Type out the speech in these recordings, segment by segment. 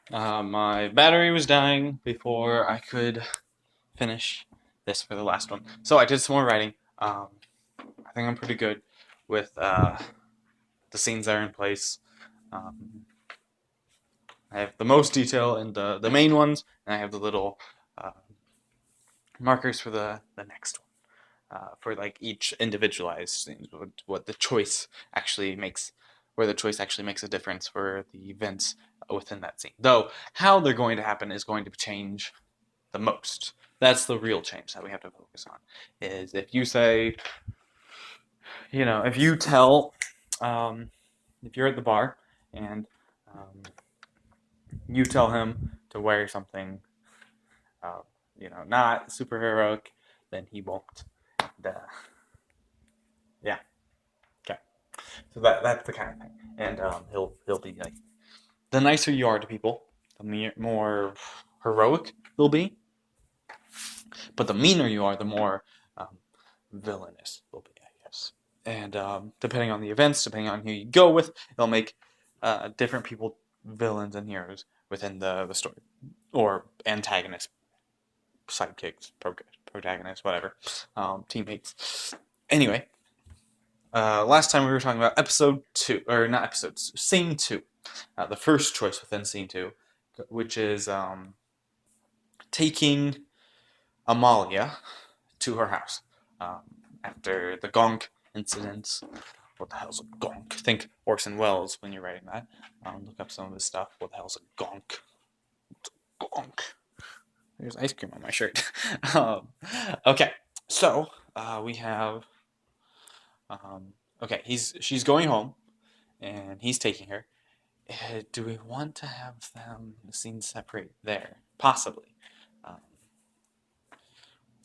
My battery was dying before I could finish this for the last one. So I did some more writing. I think I'm pretty good with the scenes that are in place. Um, I have the most detail in the main ones, and I have the little uh, markers for the next one. For like each individualized scene, what the choice actually makes, where the choice actually makes a difference for the events within that scene. Though how they're going to happen is going to change the most. That's the real change that we have to focus on. Is if you say, if you tell, um, if you're at the bar and you tell him to wear something, uh, not super heroic, then he won't. And, yeah, okay. So that's the kind of thing, and he'll be like, the nicer you are to people, the more heroic they'll be. But the meaner you are, the more um, villainous they'll be, I guess. And depending on the events, depending on who you go with, they'll make different people villains and heroes within the story, or antagonists, sidekicks, protagonists, whatever, teammates. Anyway, last time we were talking about episode two, or not episodes, scene two, the first choice within scene two, which is taking Amalia to her house um, after the Gonk incident. What the hell's a Gonk? Think Orson Welles when you're writing that. Look up some of his stuff. What the hell's a Gonk? Gonk. There's ice cream on my shirt. um, okay, so we have. Okay, she's going home, and he's taking her. Do we want to have them the scenes separate there? Possibly. Um,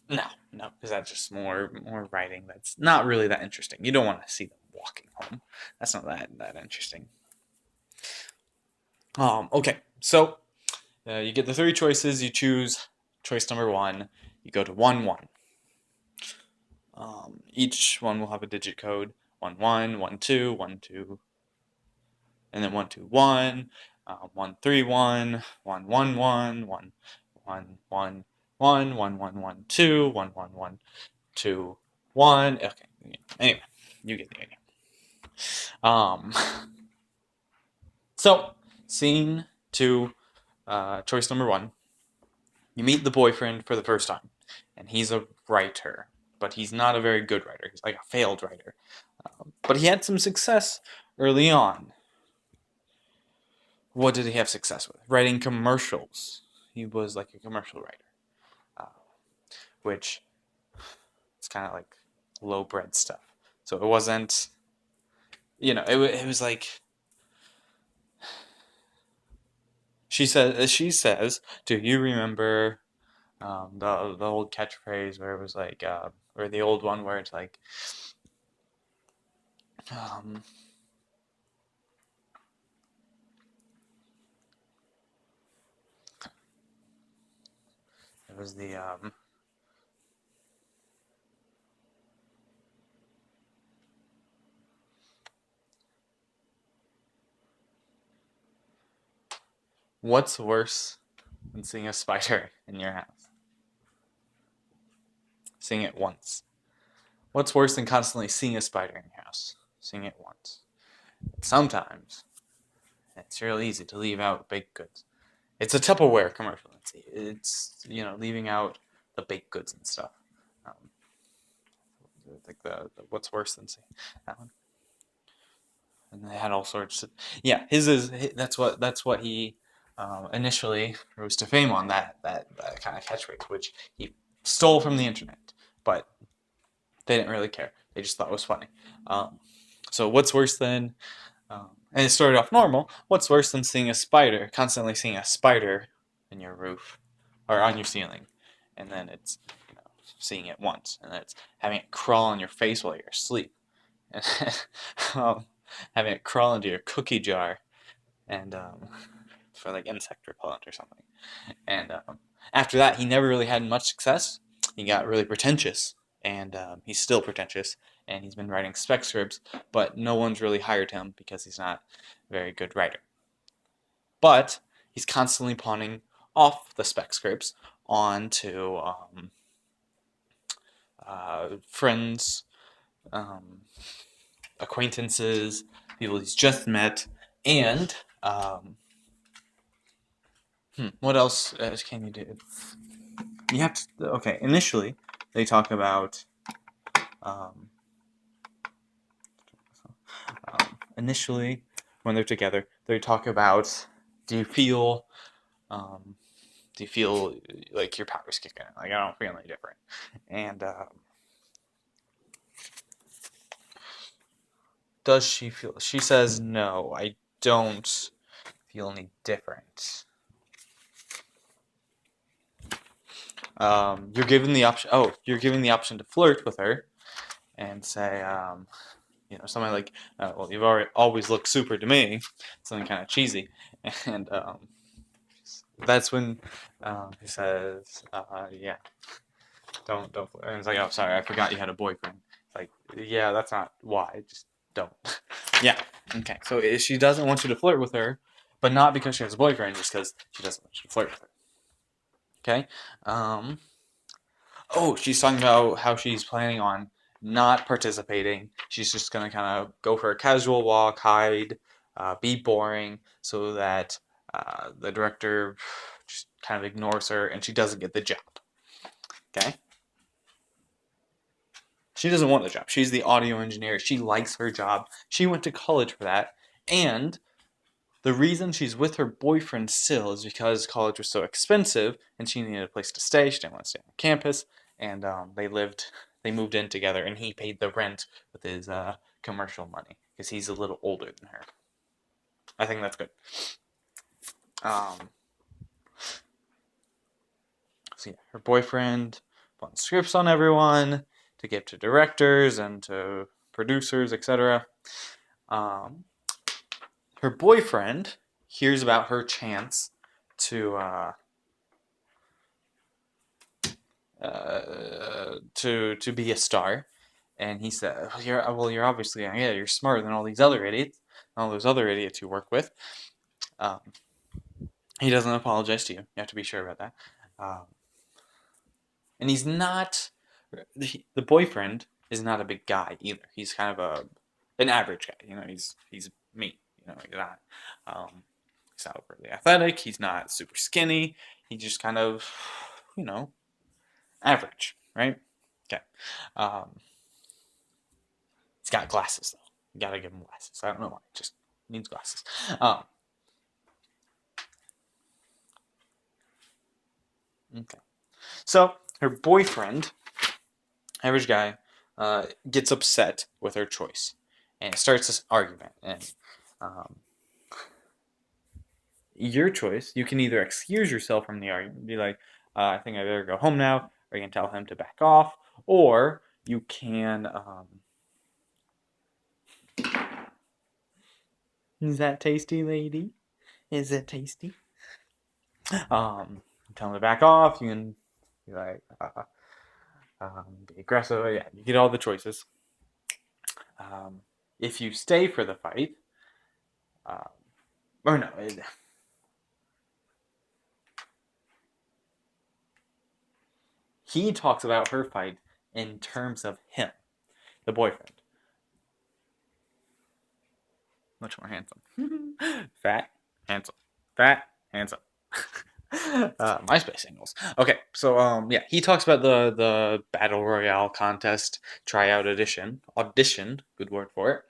No, no, because that's just more writing. That's not really that interesting. You don't want to see them walking home. That's not that interesting. Okay, so you get the three choices. You choose choice number one. You go to 1-1. Each one will have a digit code: 1-1, 1-2, 1-2, and then 1-2-1, 1-3-1, 1-1-1, 1-1-1, 1-1-1-2, 1-1-1-2-1. Okay. Anyway, you get the idea. Um, so, scene two, choice number one. You meet the boyfriend for the first time, and he's a writer, but he's not a very good writer. He's like a failed writer. But he had some success early on. What did he have success with? Writing commercials. He was like a commercial writer, uh, which it's kind of like low bred stuff. So it wasn't, it was like she says, do you remember the old catchphrase where it was like, or the old one where it's like, um, it was the what's worse than seeing a spider in your house? Seeing it once. What's worse than constantly seeing a spider in your house? Seeing it once. Sometimes it's real easy to leave out baked goods. It's a Tupperware commercial. It's leaving out the baked goods and stuff. Um, like the what's worse than seeing that one. And they had all sorts of, yeah, his is that's what he initially rose to fame on, that kind of catchphrase, which he stole from the internet, but they didn't really care. They just thought it was funny. So what's worse than and it started off normal. What's worse than constantly seeing a spider in your roof or on your ceiling, and then it's seeing it once, and then it's having it crawl on your face while you're asleep, and um, having it crawl into your cookie jar, and for like insect repellent or something. And after that, he never really had much success. He got really pretentious, and he's still pretentious, and he's been writing spec scripts, but no one's really hired him because he's not a very good writer. But he's constantly pawning off the spec scripts onto friends, um, acquaintances, people he's just met, and what else can you do? You have to. Okay, initially they talk about. Um, Initially, when they're together, they talk about. Do you feel? Um, do you feel like your power's kicking in? Like I don't feel any different, and does she feel? She says no. I don't feel any different. You're given the option. Oh, you're given the option to flirt with her, and say, something like, "Well, you've always looked super to me," something kind of cheesy, and that's when he says, "Yeah, don't flirt." And it's like, "Oh, sorry, I forgot you had a boyfriend." It's like, "Yeah, that's not why. Just don't." Yeah. Okay. So she doesn't want you to flirt with her, but not because she has a boyfriend, just because she doesn't want you to flirt with her. Okay. Oh, she's talking about how she's planning on not participating. She's just gonna kind of go for a casual walk, hide, be boring, so that the director just kind of ignores her and she doesn't get the job. Okay? She doesn't want the job. She's the audio engineer. She likes her job. She went to college for that. And the reason she's with her boyfriend still is because college was so expensive and she needed a place to stay. She didn't want to stay on campus, and they moved in together, and he paid the rent with his commercial money because he's a little older than her. I think that's good. Um, so yeah, her boyfriend bought scripts on everyone to give to directors and to producers, etc. Um, Her boyfriend hears about her chance to to be a star, and he said, "You're obviously you're smarter than all these other idiots, all those other idiots you work with." Um, he doesn't apologize to you. You have to be sure about that. Um, and he's not the boyfriend is not a big guy either. He's kind of an average guy. He's me. He's not. He's not overly athletic. He's not super skinny. He's just kind of, you know, average, right? Okay. Um, he's got glasses though. You gotta give him glasses. I don't know why. Just needs glasses. Okay. So her boyfriend, average guy, gets upset with her choice, and it starts this argument. And um, your choice. You can either excuse yourself from the argument, be like, "I think I better go home now," or you can tell him to back off, or you can. Is that tasty, lady? Is it tasty? Tell him to back off. You can be like, be aggressive. Yeah, you get all the choices. If you stay for the fight, um, or no, he talks about her fight in terms of him, the boyfriend. Much more handsome. Fat, handsome. Fat, handsome. MySpace singles. Okay, so yeah, he talks about the battle royale contest tryout audition, good word for it.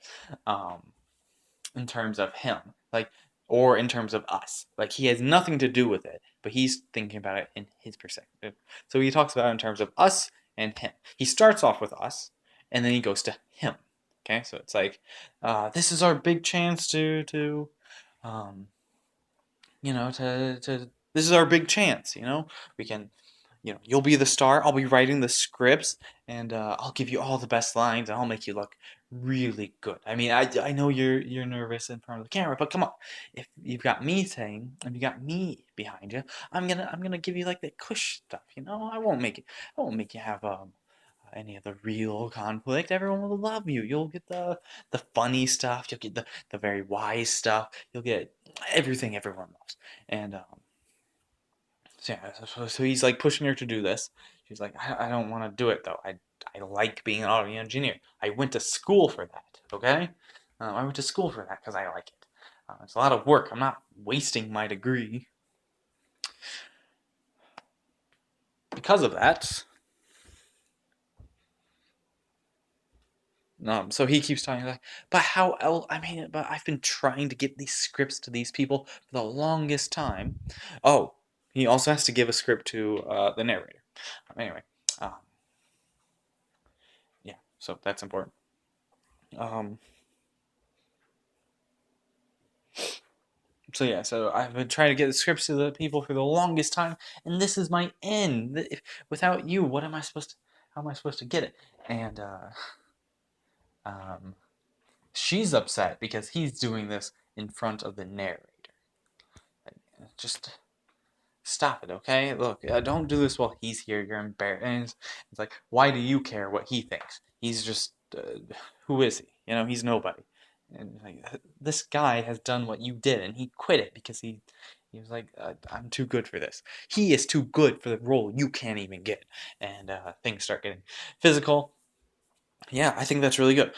In terms of him, like, or in terms of us, like he has nothing to do with it, but he's thinking about it in his perspective. So he talks about it in terms of us and him. He starts off with us, and then he goes to him. Okay, so it's like, this is our big chance um, to this is our big chance. We can, you'll be the star. I'll be writing the scripts, and I'll give you all the best lines, and I'll make you look really good. I mean, I know you're nervous in front of the camera, but come on, if you've got me saying, and you got me behind you, I'm gonna give you like the cush stuff. I won't make you have any of the real conflict. Everyone will love you. You'll get the funny stuff. You'll get the very wise stuff. You'll get everything everyone loves. And so, yeah, so he's like pushing her to do this. She's like, I don't want to do it though. I like being an audio engineer. I went to school for that. Okay, I went to school for that because I like it. It's a lot of work. I'm not wasting my degree. Because of that, so he keeps talking like, but how else? I mean, but I've been trying to get these scripts to these people for the longest time. Oh, he also has to give a script to the narrator. Anyway, um, yeah, so that's important. Um, so yeah, so I've been trying to get the scripts to the people for the longest time, and this is my end. Without you, what am I supposed to? How am I supposed to get it? And um, she's upset because he's doing this in front of the narrator. Just stop it, okay? Look, don't do this while he's here. You're embarrassed. And it's like, why do you care what he thinks? He's just, who is he? You know, he's nobody. And like, this guy has done what you did, and he quit it because he was like, I'm too good for this. He is too good for the role you can't even get. And things start getting physical. Yeah, I think that's really good.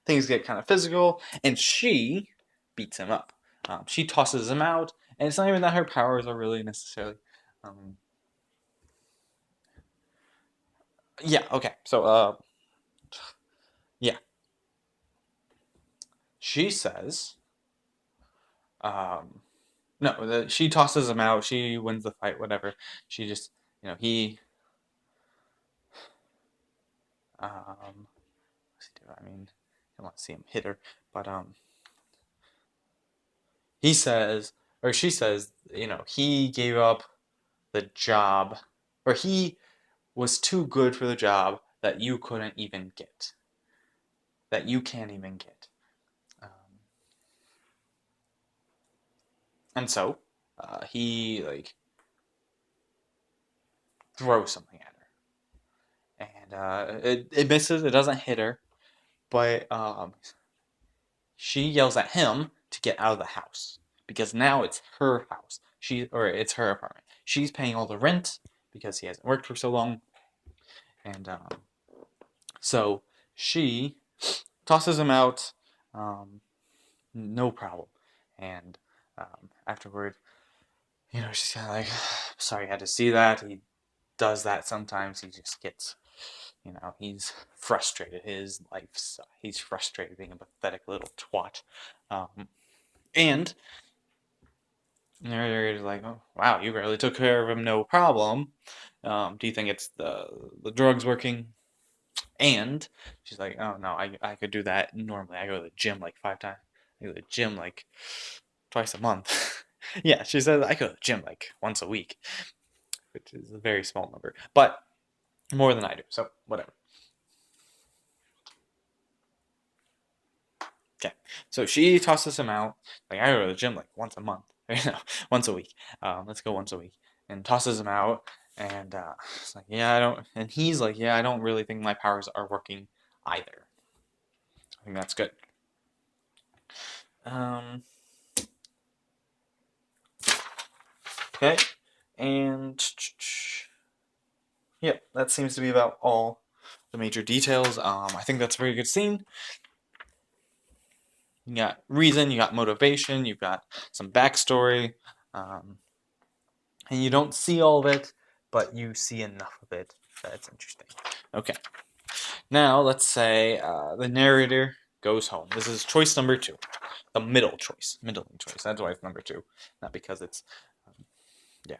Things get kind of physical, and she beats him up. She tosses him out, and it's not even that her powers are really necessarily. Um, yeah, okay. So, yeah. She says, um, no, she tosses him out. She wins the fight, whatever. She just, he, what's he do? I mean, I don't want to see him hit her, but, he says, or she says, he gave up the job, or he was too good for the job that you couldn't even get, that you can't even get. Um, and so he like throws something at her, and it misses. It doesn't hit her, but she yells at him to get out of the house because now it's her house. It's her apartment. She's paying all the rent because he hasn't worked for so long, and so she tosses him out. No problem. And afterward, she's kind of like, sorry I had to see that. He does that sometimes. He just gets, he's frustrated. His life's, he's frustrated being a pathetic little twat. And they're like, oh, wow, you really took care of him, no problem. Do you think it's the drugs working? And she's like, oh no, I could do that normally. I go to the gym like 5 times. I go to the gym like twice a month. Yeah, she says I go to the gym like once a week, which is a very small number, but more than I do. So whatever. Okay, so she tosses him out. Like I go to the gym like once a month, once a week. Let's go once a week, and tosses him out. And it's like, yeah, I don't. And he's like, yeah, I don't really think my powers are working either. I think that's good. Um, okay, and yeah, that seems to be about all the major details. I think that's a very good scene. You got reason, you got motivation, you've got some backstory, and you don't see all of it, but you see enough of it that it's interesting. Okay, now let's say the narrator goes home. This is choice number 2, the middling choice. That's why it's number 2, not because it's yeah.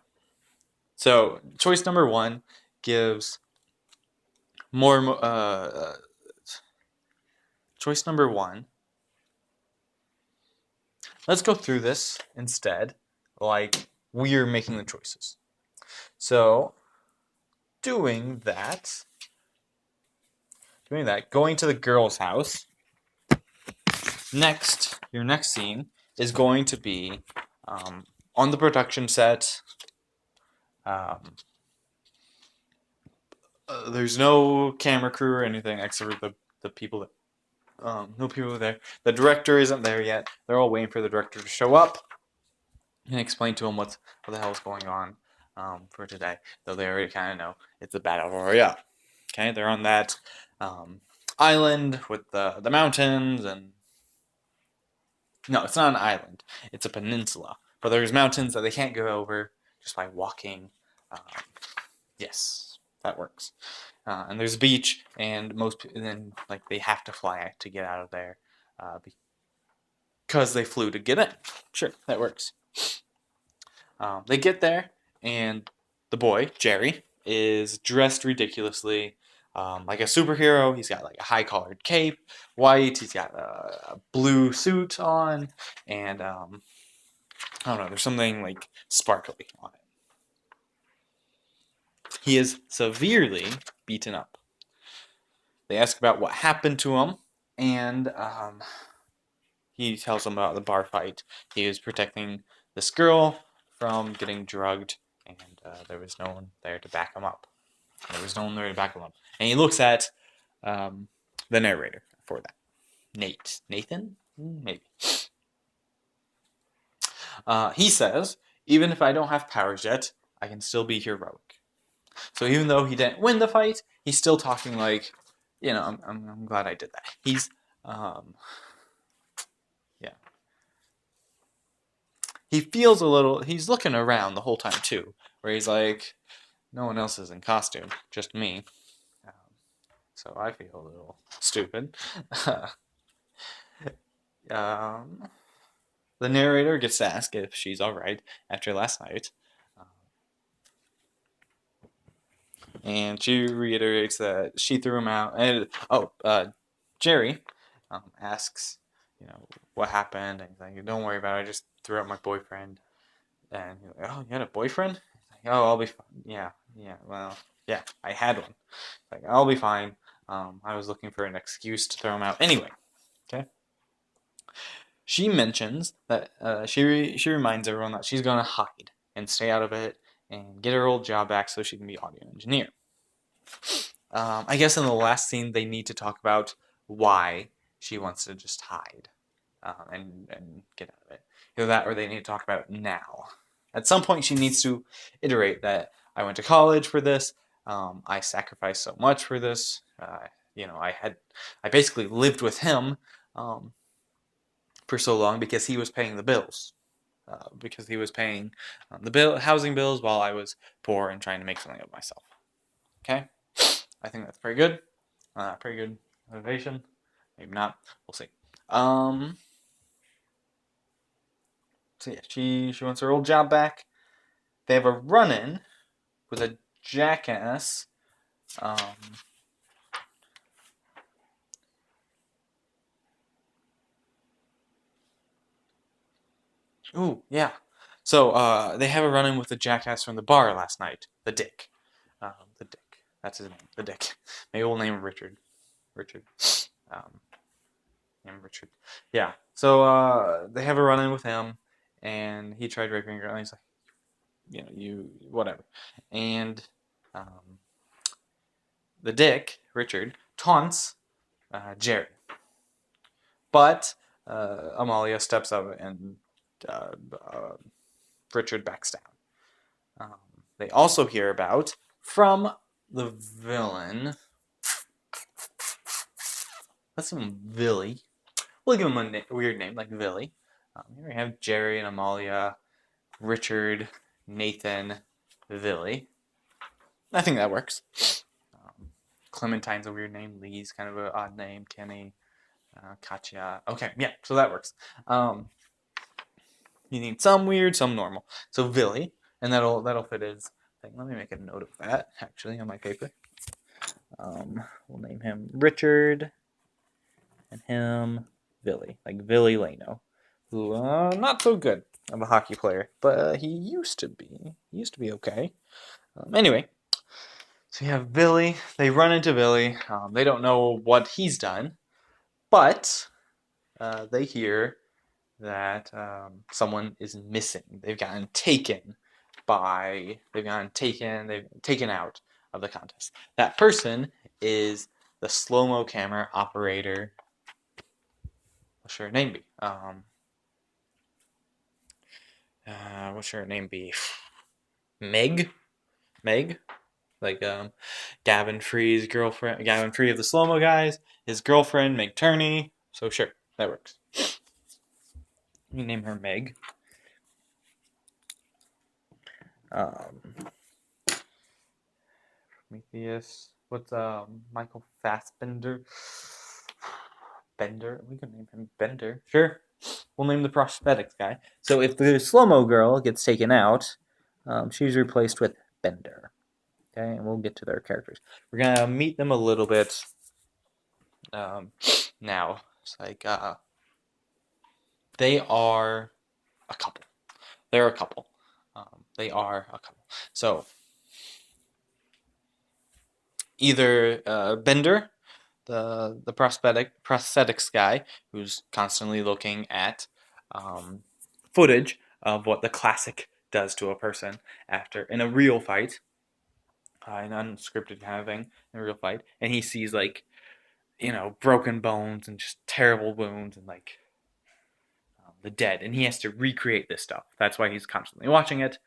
So choice number 1 gives more. Choice number 1. Let's go through this instead, like we're making the choices. So doing that, going to the girl's house. Your next scene is going to be on the production set. There's no camera crew or anything except for the people that No people there. The director isn't there yet. They're all waiting for the director to show up and explain to them what the hell is going on for today. Though they already kind of know it's a battle royale. Okay, they're on that island with the mountains and no, it's not an island. It's a peninsula. But there's mountains that they can't go over just by walking. Um, yes, that works. And there's a beach, and then like they have to fly to get out of there, because they flew to get in. Sure, that works. They get there, and the boy Jerry is dressed ridiculously, like a superhero. He's got like a high collared cape, white. He's got a blue suit on, and I don't know. There's something like sparkly on it. He is severely beaten up. They ask about what happened to him, and he tells them about the bar fight. He was protecting this girl from getting drugged, and there was no one there to back him up. And he looks at the narrator for that. Nathan? Maybe. He says, even if I don't have powers yet, I can still be heroic. So even though he didn't win the fight, he's still talking like, I'm glad I did that. He's, yeah. He feels he's looking around the whole time too, where he's like, no one else is in costume, just me. So I feel a little stupid. The narrator gets to ask if she's alright after last night. And she reiterates that she threw him out. And Jerry asks, what happened? And he's like, don't worry about it. I just threw out my boyfriend. And he's like, oh, you had a boyfriend? He's like, oh, I'll be fine. Yeah, well, yeah, I had one. He's like, I'll be fine. I was looking for an excuse to throw him out anyway. Okay. She mentions that she reminds everyone that she's gonna hide and stay out of it and get her old job back so she can be audio engineer. I guess in the last scene they need to talk about why she wants to just hide and get out of it. Either that or they need to talk about it now. At some point she needs to iterate that I went to college for this. I sacrificed so much for this. I basically lived with him for so long because he was paying the bills. Because he was paying the housing bills while I was poor and trying to make something of myself. Okay, I think that's pretty good. Pretty good motivation. Maybe not. We'll see. So yeah, she wants her old job back. They have a run-in with a jackass. Ooh, yeah. So they have a run-in with the jackass from the bar last night. The Dick. The Dick. That's his name. The Dick. Maybe we'll name him Richard. Richard. Name him Richard. Yeah. So they have a run-in with him, and he tried raping a girl. And he's like, you whatever. And the Dick, Richard, taunts Jerry. But Amalia steps up and Richard backs down. They also hear about from the villain. Let's give him Villy. We'll give him a weird name like Villy. Here we have Jerry and Amalia, Richard, Nathan, Villy. I think that works. Clementine's a weird name. Lee's kind of an odd name. Kenny, Katya. Okay, yeah, so that works. You need some weird, some normal. So Villy, and that'll fit his thing. Let me make a note of that actually on my paper. We'll name him Richard, and him Villy, like Villy Leno, who not so good of a hockey player, but he used to be. He used to be okay. Anyway, so you have Villy. They run into Villy. They don't know what he's done, but they hear that someone is missing. They've taken out of the contest. That person is the slow-mo camera operator, What should her name be? What should her name be? Meg? Meg? Like, Gavin Free's girlfriend, Gavin Free of the Slow Mo Guys, his girlfriend, Meg Turney. So, sure, that works. You name her Meg. Prometheus. What's Michael Fassbender? Bender. We can name him Bender. Sure. We'll name the prosthetics guy. So if the slow mo girl gets taken out, she's replaced with Bender. Okay, and we'll get to their characters. We're gonna meet them a little bit now. It's like they are a couple. They're a couple. They are a couple. So either Bender, the prosthetics guy, who's constantly looking at footage of what the classic does to a person after in a real fight, an unscripted kind of thing, in a real fight, and he sees like broken bones and just terrible wounds and like the dead, and he has to recreate this stuff. That's why he's constantly watching it.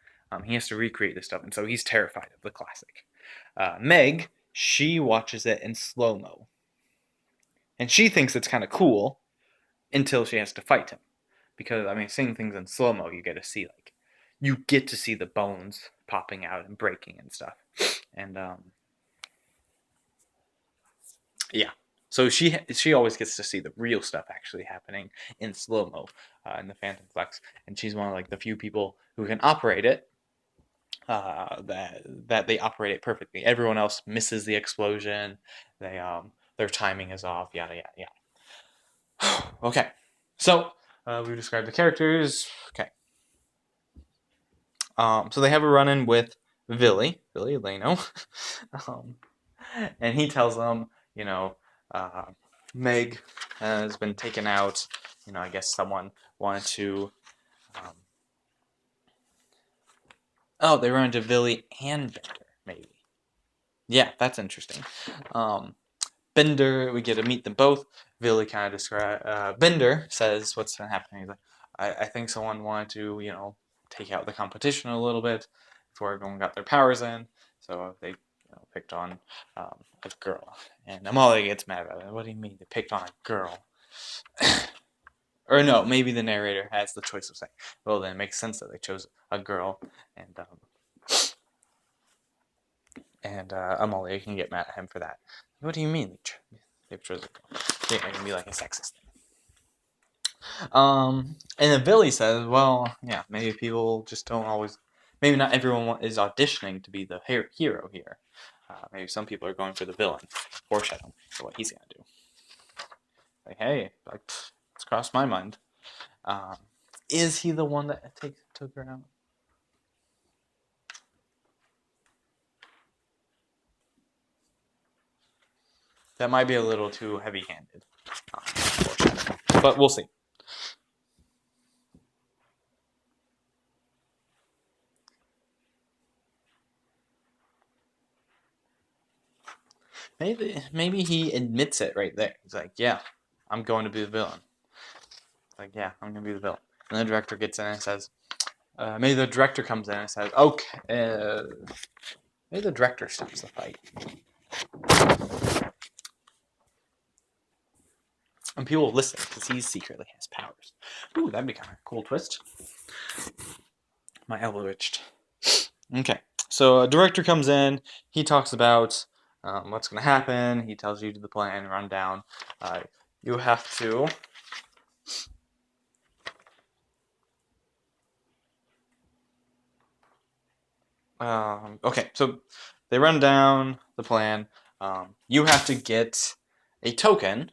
He has to recreate this stuff, and so he's terrified of the classic. Meg, she watches it in slow mo, and she thinks it's kind of cool until she has to fight him, because I mean, seeing things in slow mo, you get to see the bones popping out and breaking and stuff, and yeah. So she always gets to see the real stuff actually happening in slow mo in the Phantom Flex, and she's one of like the few people who can operate it. That they operate it perfectly. Everyone else misses the explosion. Their timing is off. Yada yada yada. Okay, so we've described the characters. Okay. So they have a run-in with Billy Leno, and he tells them, Meg has been taken out. I guess someone wanted to. They run into Billy and Bender, maybe. Yeah, that's interesting. Bender, we get to meet them both. Billy kind of describe. Bender says what's been happening. He's like, I think someone wanted to, take out the competition a little bit before everyone got their powers in. So they picked on a girl. And Amalia gets mad about it. What do you mean they picked on a girl? Or no, maybe the narrator has the choice of saying, well, then it makes sense that they chose a girl. And Amalia can get mad at him for that. What do you mean they've chosen a girl? It can be like a sexist thing. And then Billy says, well, yeah, maybe people just don't always, maybe not everyone is auditioning to be the hero here. Maybe some people are going for the villain. Foreshadowing for what he's going to do. Like, hey, it's crossed my mind. Is he the one that took her out? That might be a little too heavy-handed. But we'll see. Maybe he admits it right there. He's like, yeah, I'm going to be the villain. Like, yeah, I'm going to be the villain. And the director gets in and says, maybe the director comes in and says, okay, maybe the director stops the fight. And people will listen because he secretly has powers. Ooh, that'd be kind of a cool twist. My elbow itched. Okay, so a director comes in. He talks about what's going to happen. He tells you the plan, rundown. You have to. Okay, so they run down the plan. You have to get a token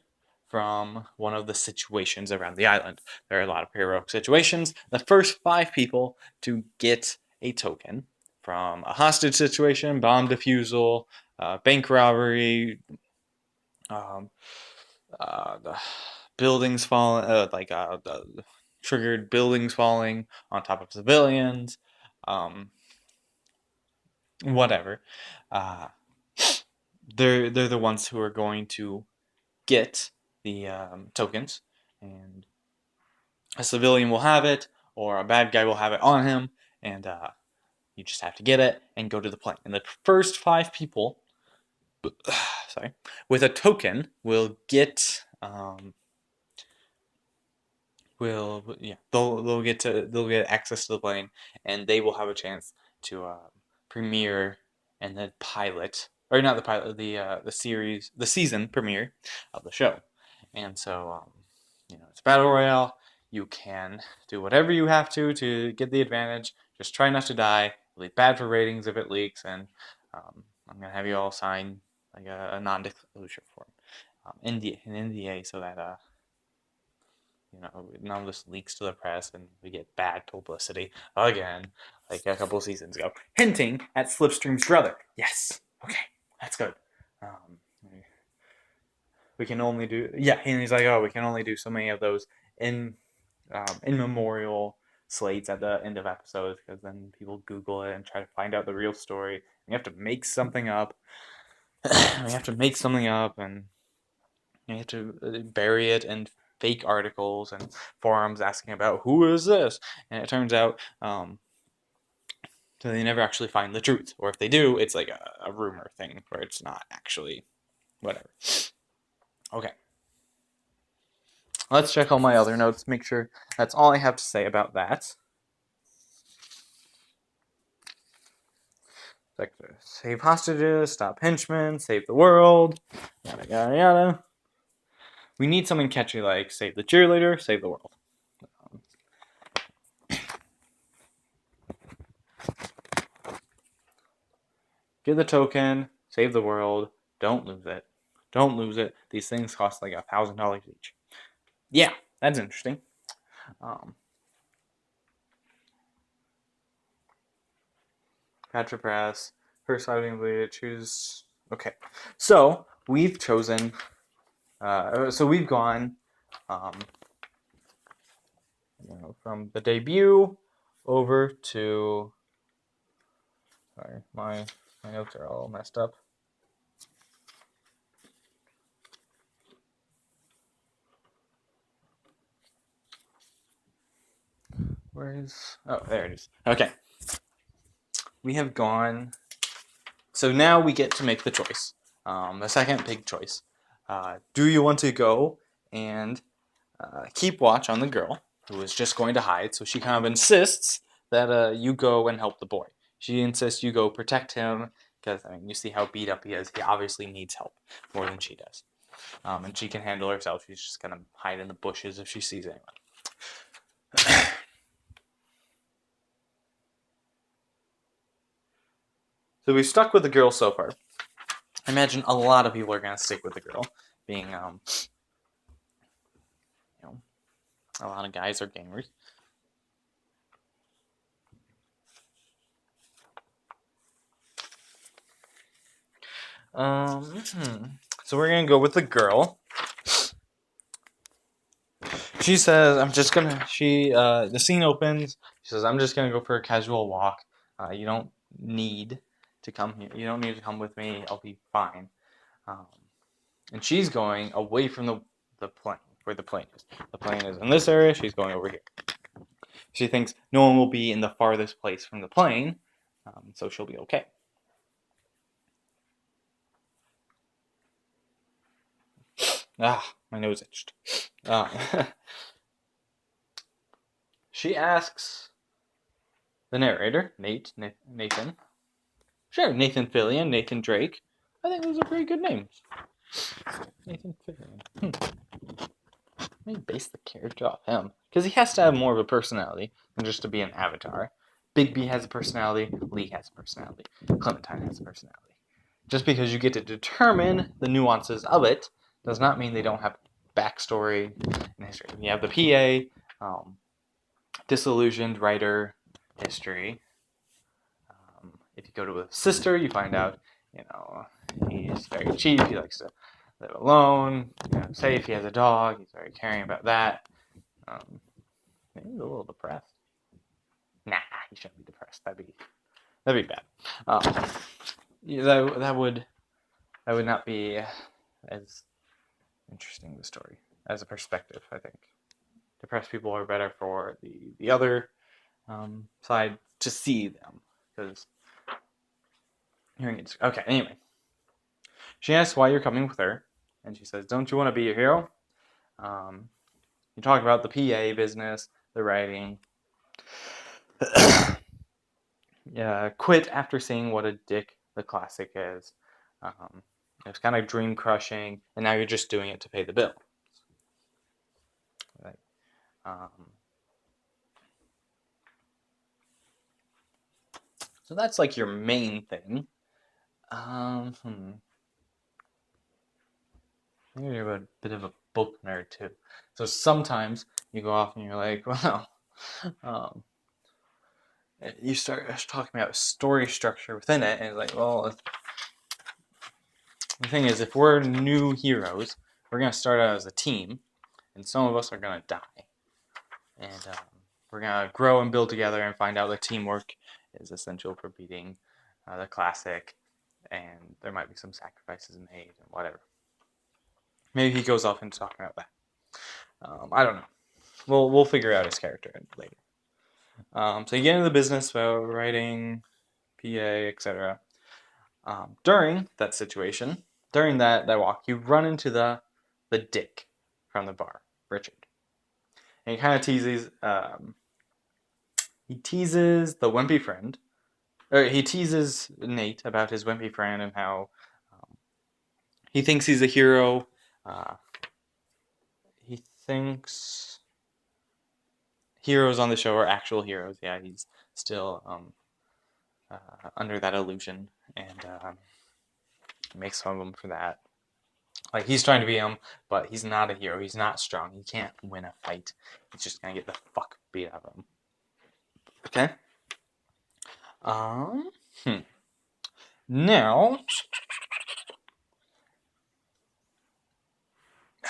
from one of the situations around the island. There are a lot of heroic situations. The first 5 people to get a token from a hostage situation, bomb defusal, bank robbery, the buildings falling, the triggered buildings falling on top of civilians, whatever. They're the ones who are going to get the tokens, and a civilian will have it, or a bad guy will have it on him, and you just have to get it and go to the plane. And the first 5 people, sorry, with a token will get they'll get access to the plane, and they will have a chance to premiere and then pilot, or not the pilot, the season premiere of the show. And so it's battle royale. You can do whatever you have to get the advantage. Just try not to die. It'll be bad for ratings if it leaks, and I'm gonna have you all sign like a non-disclosure form, an NDA, so that none of this leaks to the press and we get bad publicity again, like a couple seasons ago, hinting at Slipstream's brother. Yes, okay, that's good. We can only do, and he's like, oh, we can only do so many of those in memorial slates at the end of episodes, because then people Google it and try to find out the real story. We have to make something up. And you have to bury it in fake articles and forums asking about who is this, and it turns out so they never actually find the truth, or if they do, it's like a rumor thing where it's not actually whatever. Okay, let's check all my other notes, make sure that's all I have to say about that. Save hostages, stop henchmen, save the world, yada yada yada. We need something catchy like save the cheerleader, save the world. Get the token, save the world, don't lose it. Don't lose it. These things cost like $1,000 each. Yeah, that's interesting. Patch press. First item to choose. Okay, so we've chosen. So we've gone, from the debut over to. Sorry, my notes are all messed up. Oh, there it is. Okay. We have gone. So now we get to make the choice. The second big choice. Do you want to go and keep watch on the girl who is just going to hide? So she kind of insists that you go and help the boy. She insists you go protect him because you see how beat up he is. He obviously needs help more than she does. And she can handle herself. She's just going to hide in the bushes if she sees anyone. So we've stuck with the girl so far. I imagine a lot of people are going to stick with the girl, being, a lot of guys are gamers. So we're going to go with the girl. She says, the scene opens. She says, I'm just going to go for a casual walk. You don't need to come here. You don't need to come with me. I'll be fine. And she's going away from the plane, where the plane is. The plane is in this area. She's going over here. She thinks no one will be in the farthest place from the plane, so she'll be okay. My nose itched. She asks the narrator, Nathan. Sure, Nathan Fillion, Nathan Drake. I think those are pretty good names. Nathan Fillion. Maybe base the character off him, because he has to have more of a personality than just to be an avatar. Bigby has a personality. Lee has a personality. Clementine has a personality. Just because you get to determine the nuances of it does not mean they don't have backstory and history. You have the PA, disillusioned writer history. If you go to a sister, you find out, he's very cheap. He likes to live alone, safe. He has a dog. He's very caring about that. Maybe he's a little depressed. Nah, he shouldn't be depressed. That'd be bad. That would not be as interesting of a story. as a perspective, I think. Depressed people are better for the other side to see them. Because hearing it. Okay, anyway. She asks why you're coming with her. And she says, don't you want to be a hero? You talk about the PA business, the writing. Quit after seeing what a dick the classic is. It was kind of dream crushing, and now you're just doing it to pay the bill. Right. So that's like your main thing. You're a bit of a book nerd too. So sometimes you go off and you're like, well, you start talking about story structure within it, and it's like, well, the thing is, if we're new heroes, we're going to start out as a team, and some of us are going to die. And we're going to grow and build together and find out that teamwork is essential for beating the classic, and there might be some sacrifices made and whatever. Maybe he goes off into talking about that. I don't know. We'll figure out his character later. So you get into the business about writing, PA, etc. During that situation, during that walk, you run into the dick from the bar, Richard. And he kind of teases the wimpy friend, or he teases Nate about his wimpy friend and how he thinks he's a hero. He thinks heroes on the show are actual heroes. Yeah, he's still under that illusion, and makes fun of him for that. Like, he's trying to be him, but he's not a hero. He's not strong. He can't win a fight. He's just gonna get the fuck beat out of him. Okay? Now...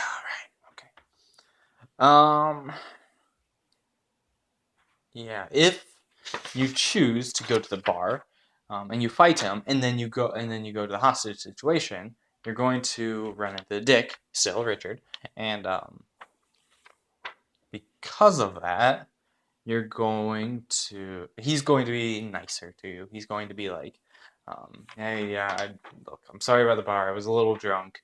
Alright, okay. Yeah, if you choose to go to the bar, and you fight him, and then you go to the hostage situation, you're going to run into the dick, still Richard, and because of that, he's going to be nicer to you. He's going to be like, hey, look, I'm sorry about the bar. I was a little drunk.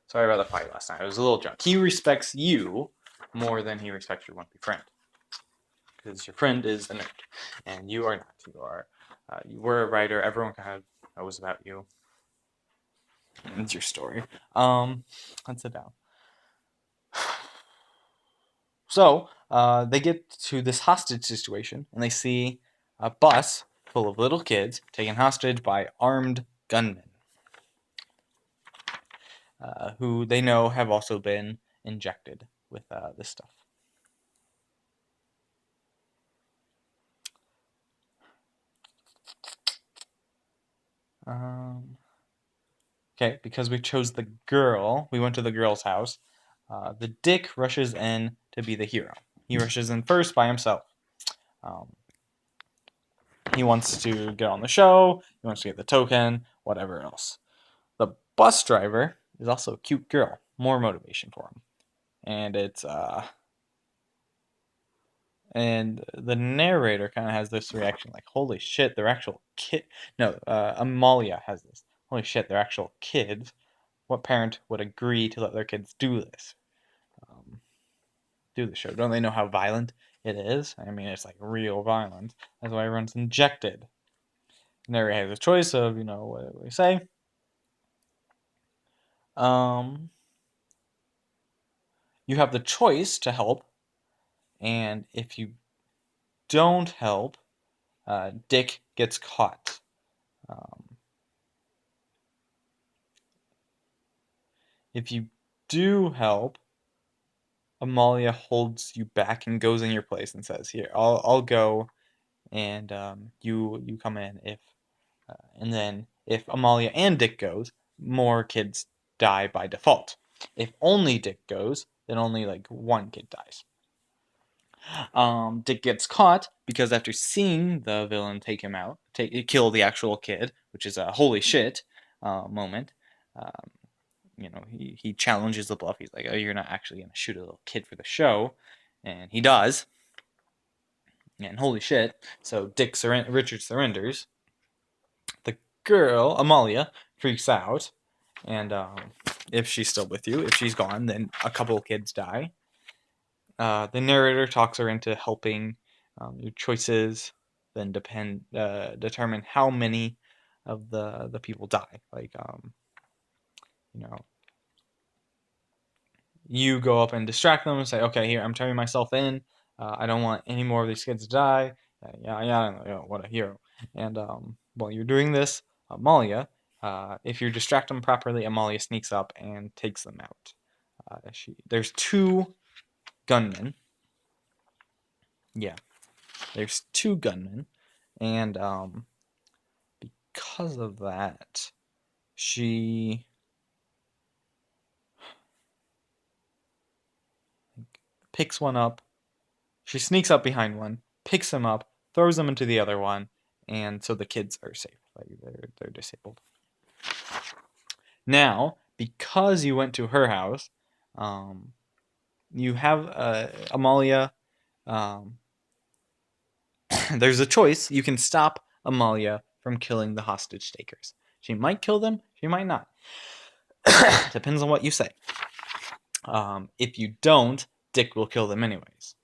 Sorry about the fight last night. I was a little drunk. He respects you more than he respects your wimpy friend, because your friend is a nerd, and you are not. You were a writer. Everyone kind of knows about you. It's your story. Let's sit down. So they get to this hostage situation, and they see a bus full of little kids taken hostage by armed gunmen, who they know have also been injected with this stuff. Okay, because we chose the girl, we went to the girl's house. The dick rushes in to be the hero. He rushes in first by himself. He wants to get on the show, he wants to get the token, whatever else. The bus driver is also a cute girl. More motivation for him. And it's and the narrator kind of has this reaction like, holy shit, they're actual kid. No, Amalia has this. Holy shit, they're actual kids. What parent would agree to let their kids do this? Do the show. Don't they know how violent it is? I mean, it's like real violence. That's why everyone's injected. The narrator has a choice of, what we say. You have the choice to help, and if you don't help, Dick gets caught. If you do help, Amalia holds you back and goes in your place and says, "Here, I'll go, and you come in." And then if Amalia and Dick goes, more kids die by default. If only Dick goes, then only like one kid dies. Dick gets caught because after seeing the villain take him out, kill the actual kid, which is a holy shit moment. he challenges the bluff. He's like, oh, you're not actually going to shoot a little kid for the show. And he does. And holy shit. So Richard surrenders. The girl, Amalia, freaks out. And if she's still with you, if she's gone, then a couple of kids die. The narrator talks her into helping. Your choices then determine how many of the people die. Like, you go up and distract them and say, okay, here, I'm turning myself in. I don't want any more of these kids to die. What a hero. And while you're doing this, Amalia, if you distract them properly, Amalia sneaks up and takes them out. There's 2 gunmen. Yeah, there's 2 gunmen. And because of that, she picks one up. She sneaks up behind one, picks him up, throws him into the other one, and so the kids are safe. Like they're disabled. Now, because you went to her house, you have Amalia. There's a choice. You can stop Amalia from killing the hostage takers. She might kill them. She might not. Depends on what you say. If you don't, Dick will kill them anyways.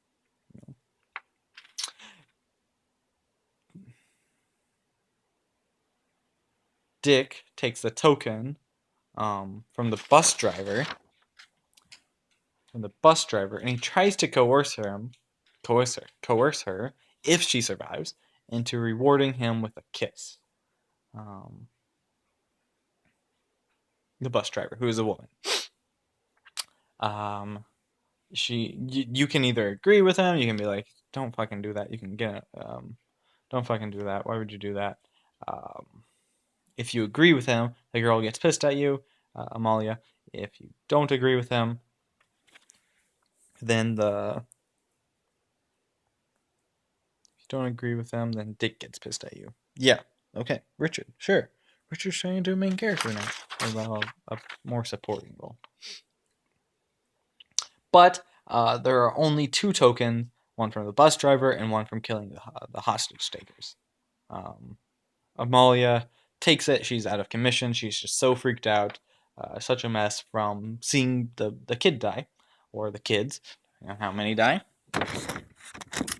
Dick takes the token from the bus driver, and he tries to coerce her, if she survives, into rewarding him with a kiss. The bus driver, who is a woman. You can either agree with him, you can be like, don't fucking do that. You can get don't fucking do that. Why would you do that? If you agree with him, the girl gets pissed at you, Amalia. If you don't agree with him, then then Dick gets pissed at you. Yeah, okay, Richard, sure. Richard's turning into a main character now. Well, a more supporting role. But there are only 2 tokens, one from the bus driver and one from killing the hostage takers. Amalia takes it. She's out of commission. She's just so freaked out, such a mess from seeing the kid die, or the kids, how many die,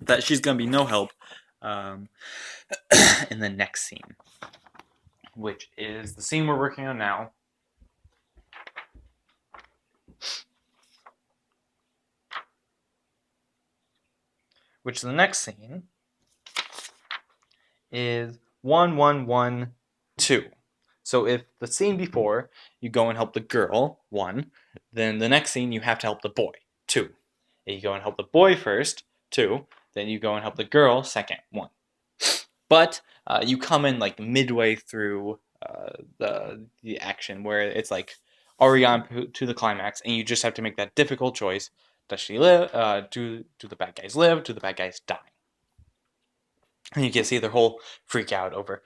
that she's going to be no help in the next scene, which is the scene we're working on now. Which the next scene is 1112. So if the scene before you go and help the girl, 1, then the next scene you have to help the boy, 2. If you go and help the boy first, 2, then you go and help the girl second, 1. But you come in like midway through the action, where it's like already on to the climax, and you just have to make that difficult choice. Does she live? Do the bad guys live? Do the bad guys die? And you get to see their whole freak out over.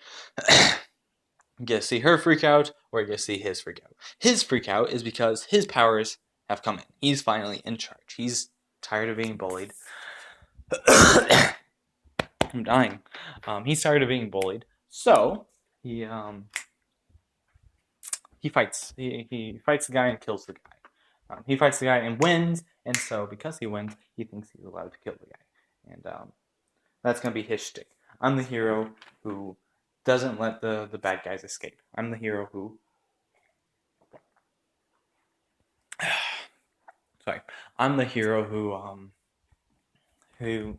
You get to see her freak out, or you get to see his freak out. His freak out is because his powers have come in. He's finally in charge. He's tired of being bullied. I'm dying. He's tired of being bullied, so he fights. He fights the guy and kills the guy. He fights the guy and wins, and so because he wins, he thinks he's allowed to kill the guy, and that's gonna be his shtick. I'm the hero who doesn't let the bad guys escape. I'm the hero who. Sorry, I'm the hero who I'm the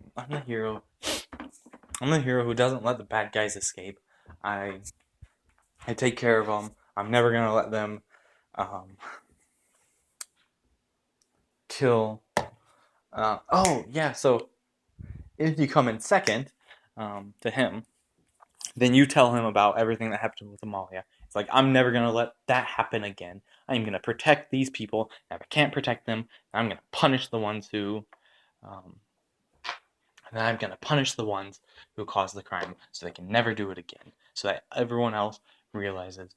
hero who doesn't let the bad guys escape. I take care of them. I'm never gonna let them kill. So if you come in second to him, then you tell him about everything that happened with Amalia. It's like, I'm never gonna let that happen again. I'm gonna protect these people. If I can't protect them, I'm gonna punish the ones who caused the crime, so they can never do it again. So that everyone else realizes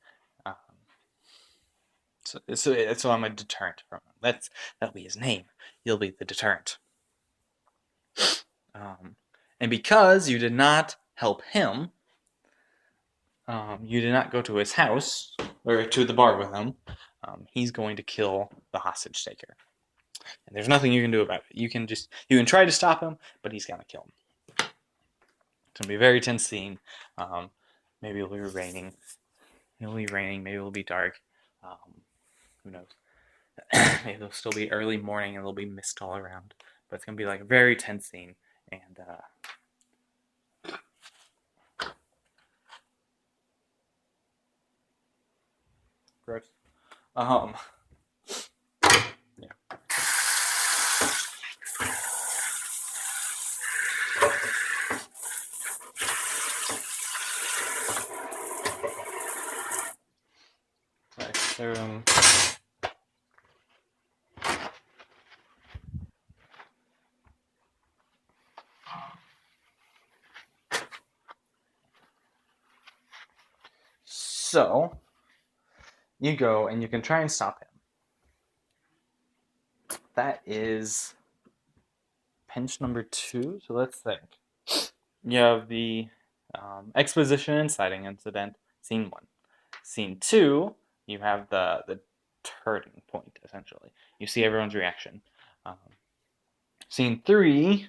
So I'm a deterrent from him. That'll be his name. You'll be the deterrent. And because you did not help him, you did not go to his house or to the bar with him. He's going to kill the hostage taker, and there's nothing you can do about it. You can try to stop him, but he's gonna kill him. It's gonna be a very tense scene. Maybe it'll be raining. Maybe it'll be dark. Who knows? Maybe it'll still be early morning and there'll be mist all around. But it's gonna be like a very tense scene, and gross. Yeah. Right. So you go and you can try and stop him. That is pinch number 2. So let's think. You have the exposition inciting incident, scene 1. Scene 2, you have the turning point, essentially. You see everyone's reaction. Scene 3,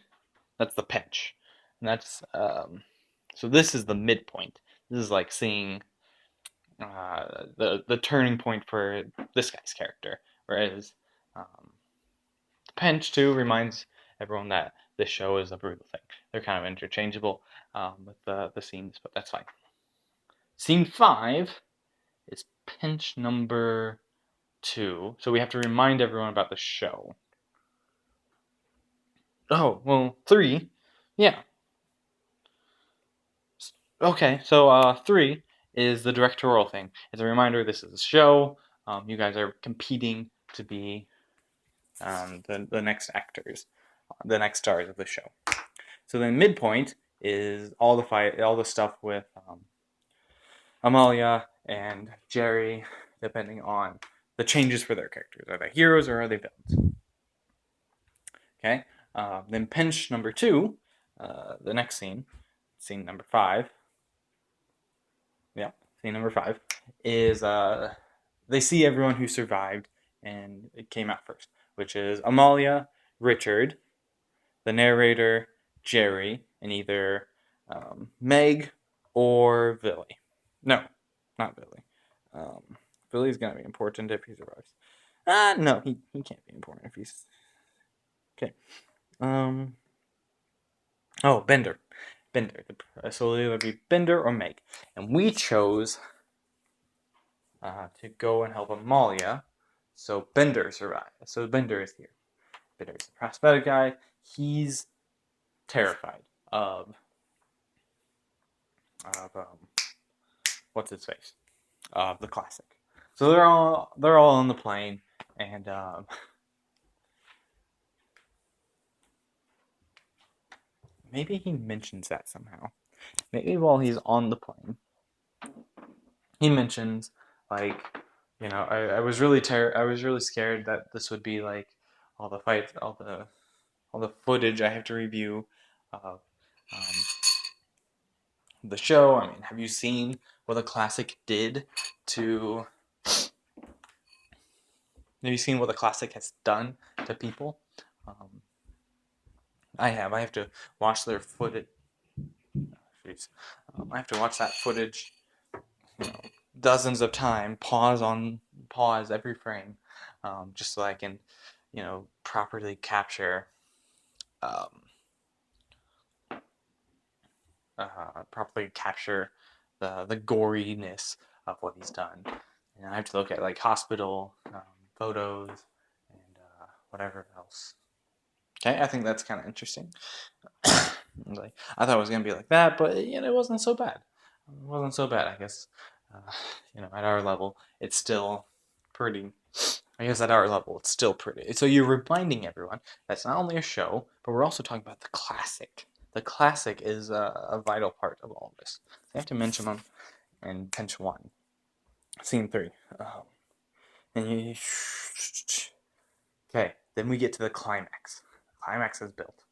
that's the pinch. And that's, so this is the midpoint. This is like seeing the turning point for this guy's character. Whereas pinch 2 reminds everyone that this show is a brutal thing. They're kind of interchangeable with the scenes, but that's fine. Scene 5 is pinch number 2, so we have to remind everyone about the show. Oh, well, 3, yeah. Okay, so 3 is the directorial thing. It's a reminder this is a show. You guys are competing to be the next actors, the next stars of the show. So then midpoint is all the stuff with Amalia and Jerry, depending on the changes for their characters. Are they heroes or are they villains? Okay. Then pinch number 2, the next scene number 5. Yeah, scene number 5 is they see everyone who survived and it came out first, which is Amalia, Richard, the narrator, Jerry, and either Meg or Billy. No, not Billy. Billy's gonna be important if he survives. No, he can't be important if he's okay. Oh, Bender. So it'll either be Bender or Meg, and we chose to go and help Amalia. So Bender survived. So Bender is here. Bender's the prosthetic guy. He's terrified of what's his face? The classic. So they're all on the plane, and maybe he mentions that somehow. Maybe while he's on the plane, he mentions like, I was really scared that this would be like all the fights, all the footage I have to review of the show. I mean, have you seen what the classic did to? Have you seen what the classic has done to people? I have. I have to watch their footage. I have to watch that footage, dozens of times. Pause every frame, just so I can, properly capture, the goriness of what he's done. And I have to look at like hospital photos and whatever else. Okay, I think that's kind of interesting. Like, I thought it was gonna be like that, but it wasn't so bad. It wasn't so bad, I guess. At our level, it's still pretty. I guess at our level, it's still pretty. So you're reminding everyone that's not only a show, but we're also talking about the classic. The classic is a vital part of all of this. So I have to mention them in pinch 1, scene 3. And you. Okay, then we get to the climax. Climax is built.